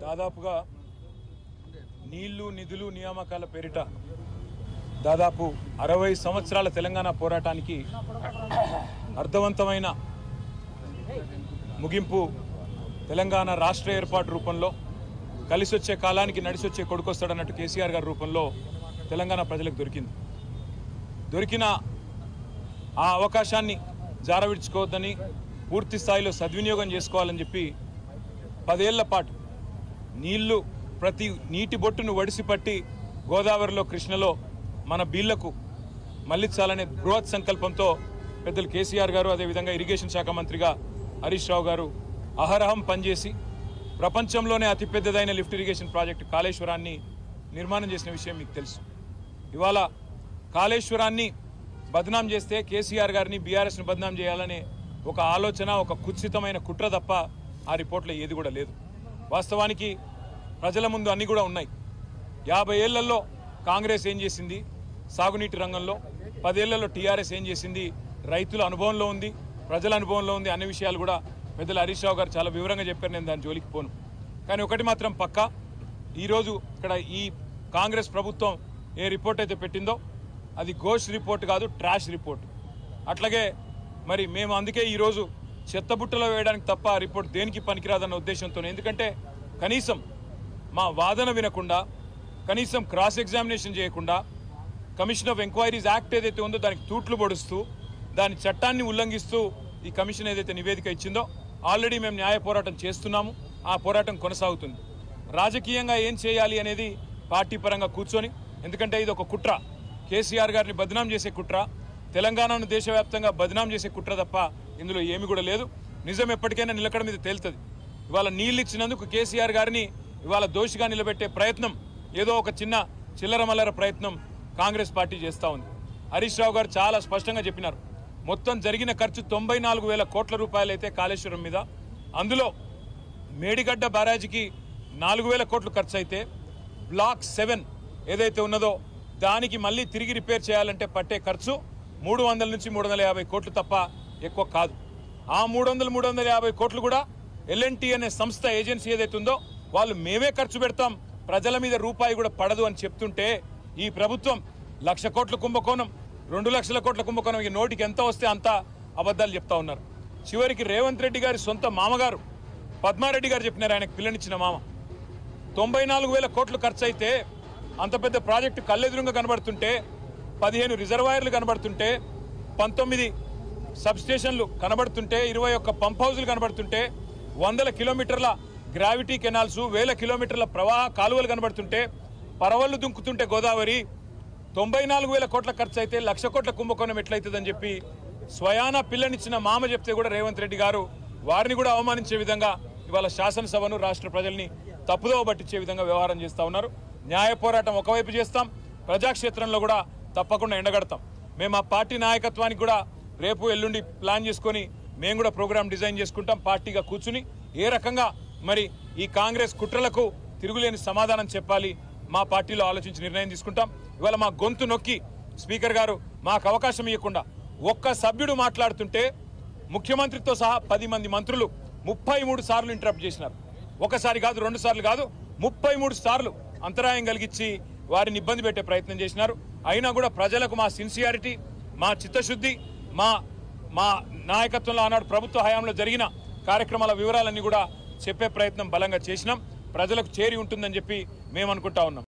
దాదాపుగా నీళ్లు నిధులు నియామకాల పేరిట దాదాపు 60 సంవత్సరాల తెలంగాణ పోరాటానికి అర్థవంతమైన ముగింపు తెలంగాణ రాష్ట్ర ఏర్పాటు రూపంలో కలిసి వచ్చే కాలానికి నడిచి వచ్చే కొడుకొస్తాడన్నట్టు కేసీఆర్ గారి రూపంలో తెలంగాణ ప్రజలకు దొరికిన ఆ అవకాశాన్ని జారవిడ్చుకోవద్దని పూర్తి స్థాయిలో సద్వినియోగం చేసుకోవాలని చెప్పి 10 ఏళ్ల పాటు నీళ్లు ప్రతి నీటి బొట్టును వడిసిపట్టి గోదావరిలో కృష్ణలో మన బీళ్లకు మళ్లించాలనే బృహత్ సంకల్పంతో పెద్దలు కేసీఆర్ గారు అదేవిధంగా ఇరిగేషన్ శాఖ మంత్రిగా హరీష్ రావు గారు అహరహం పనిచేసి ప్రపంచంలోనే అతిపెద్దదైన లిఫ్ట్ ఇరిగేషన్ ప్రాజెక్టు కాళేశ్వరాన్ని నిర్మాణం చేసిన విషయం మీకు తెలుసు. ఇవాళ కాళేశ్వరాన్ని బదనాం చేస్తే కేసీఆర్ గారిని బీఆర్ఎస్ను బదనాం చేయాలనే ఒక ఆలోచన, ఒక కుత్సితమైన కుట్ర తప్ప ఆ రిపోర్ట్లో ఏది కూడా లేదు. వాస్తవానికి ప్రజల ముందు అన్నీ కూడా ఉన్నాయి. 50 ఏళ్లలో కాంగ్రెస్ ఏం చేసింది సాగునీటి రంగంలో, 10 ఏళ్లలో టీఆర్ఎస్ ఏం చేసింది రైతుల అనుభవంలో ఉంది, ప్రజల అనుభవంలో ఉంది అనే విషయాలు కూడా పెద్దలు హరీష్ రావు గారు చాలా వివరంగా చెప్పారు. నేను దాని జోలికి పోను. కానీ ఒకటి మాత్రం పక్కా, ఈరోజు ఇక్కడ ఈ కాంగ్రెస్ ప్రభుత్వం ఏ రిపోర్ట్ అయితే పెట్టిందో అది ఘోష్ రిపోర్ట్ కాదు, ట్రాష్ రిపోర్ట్. అట్లాగే మరి మేము అందుకే ఈరోజు చెత్తబుట్టలో వేయడానికి తప్ప ఆ రిపోర్ట్ దేనికి పనికిరాదన్న ఉద్దేశంతో, ఎందుకంటే కనీసం మా వాదన వినకుండా, కనీసం క్రాస్ ఎగ్జామినేషన్ చేయకుండా, కమిషన్ ఆఫ్ ఎంక్వైరీస్ యాక్ట్ ఏదైతే ఉందో దానికి తూట్లు పొడుస్తూ, దాని చట్టాన్ని ఉల్లంఘిస్తూ ఈ కమిషన్ ఏదైతే నివేదిక ఇచ్చిందో ఆల్రెడీ మేము న్యాయ పోరాటం చేస్తున్నాము. ఆ పోరాటం కొనసాగుతుంది. రాజకీయంగా ఏం చేయాలి అనేది పార్టీ పరంగా కూర్చొని, ఎందుకంటే ఇది ఒక కుట్ర, కేసీఆర్ గారిని బదనాం చేసే కుట్ర, తెలంగాణను దేశవ్యాప్తంగా బదనాం చేసే కుట్ర తప్ప ఇందులో ఏమి కూడా లేదు. నిజం ఎప్పటికైనా నిలకడ మీద తేలుతుంది. ఇవాళ నీళ్ళు ఇచ్చినందుకు కేసీఆర్ గారిని ఇవాళ దోషిగా నిలబెట్టే ప్రయత్నం, ఏదో ఒక చిన్న చిల్లర మల్లర ప్రయత్నం కాంగ్రెస్ పార్టీ చేస్తూ ఉంది. హరీష్ రావు గారు చాలా స్పష్టంగా చెప్పినారు. మొత్తం జరిగిన ఖర్చు 94,000 కోట్ల రూపాయలు అయితే కాళేశ్వరం మీద, అందులో మేడిగడ్డ బ్యారేజీకి 4,000 కోట్లు ఖర్చు అయితే బ్లాక్ 7 ఏదైతే ఉన్నదో దానికి మళ్ళీ తిరిగి రిపేర్ చేయాలంటే పట్టే ఖర్చు 300 నుంచి 350 కోట్లు తప్ప ఎక్కువ కాదు. ఆ 300-350 కోట్లు కూడా ఎల్ఎన్టీ అనే సంస్థ ఏజెన్సీ ఏదైతే ఉందో వాళ్ళు మేమే ఖర్చు పెడతాం, ప్రజల మీద రూపాయి కూడా పడదు అని చెప్తుంటే ఈ ప్రభుత్వం 1,00,000 కోట్ల కుంభకోణం, 2,00,000 కోట్ల కుంభకోణం, ఈ నోటికి ఎంత వస్తే అంత అబద్ధాలు చెప్తా ఉన్నారు. చివరికి రేవంత్ రెడ్డి గారి సొంత మామగారు పద్మారెడ్డి గారు చెప్పినారు, ఆయనకు పిల్లనిచ్చిన మామ, 94,000 కోట్లు ఖర్చు అయితే అంత పెద్ద ప్రాజెక్టు కళ్ళెదురుగా కనబడుతుంటే, 15 రిజర్వాయర్లు కనబడుతుంటే, 19 సబ్స్టేషన్లు కనబడుతుంటే, 21 పంప్ హౌజులు కనబడుతుంటే, 100 కిలోమీటర్ల గ్రావిటీ కెనాల్స్, 1000 కిలోమీటర్ల ప్రవాహ కాలువలు కనబడుతుంటే, పరవళ్లు దుంకుతుంటే గోదావరి, 94,000 కోట్ల ఖర్చు అయితే 1,00,000 కోట్ల కుంభకోణం ఎట్లయితుందని చెప్పి స్వయాన పిల్లనిచ్చిన మామ చెప్తే కూడా రేవంత్ రెడ్డి గారు వారిని కూడా అవమానించే విధంగా ఇవాళ శాసనసభను, రాష్ట్ర ప్రజల్ని తప్పుదోవ పట్టించే విధంగా వ్యవహారం చేస్తూ ఉన్నారు. న్యాయ పోరాటం ఒకవైపు చేస్తాం, ప్రజాక్షేత్రంలో కూడా తప్పకుండా ఎండగడతాం. మేము ఆ పార్టీ నాయకత్వానికి కూడా రేపు ఎల్లుండి ప్లాన్ చేసుకొని మేము కూడా ప్రోగ్రాం డిజైన్ చేసుకుంటాం. పార్టీగా కూర్చుని ఏ రకంగా మరి ఈ కాంగ్రెస్ కుట్రలకు తిరుగులేని సమాధానం చెప్పాలి మా పార్టీలో ఆలోచించి నిర్ణయం తీసుకుంటాం. ఇవాళ మా గొంతు నొక్కి స్పీకర్ గారు మాకు అవకాశం ఇవ్వకుండా ఒక్క సభ్యుడు మాట్లాడుతుంటే ముఖ్యమంత్రితో సహా 10 మంది మంత్రులు 33 సార్లు ఇంటరప్ట్ చేసినారు. ఒకసారి కాదు, 2 సార్లు కాదు, 33 సార్లు అంతరాయం కలిగించి వారిని ఇబ్బంది పెట్టే ప్రయత్నం చేసినారు. అయినా కూడా ప్రజలకు మా సిన్సియారిటీ, మా చిత్తశుద్ధి, మా నాయకత్వంలో ఆనాడు ప్రభుత్వ హయాంలో జరిగిన కార్యక్రమాల వివరాలన్నీ కూడా చెప్పే ప్రయత్నం బలంగా చేసినాం. ప్రజలకు చేరి ఉంటుందని చెప్పి మేము అనుకుంటా ఉన్నాం.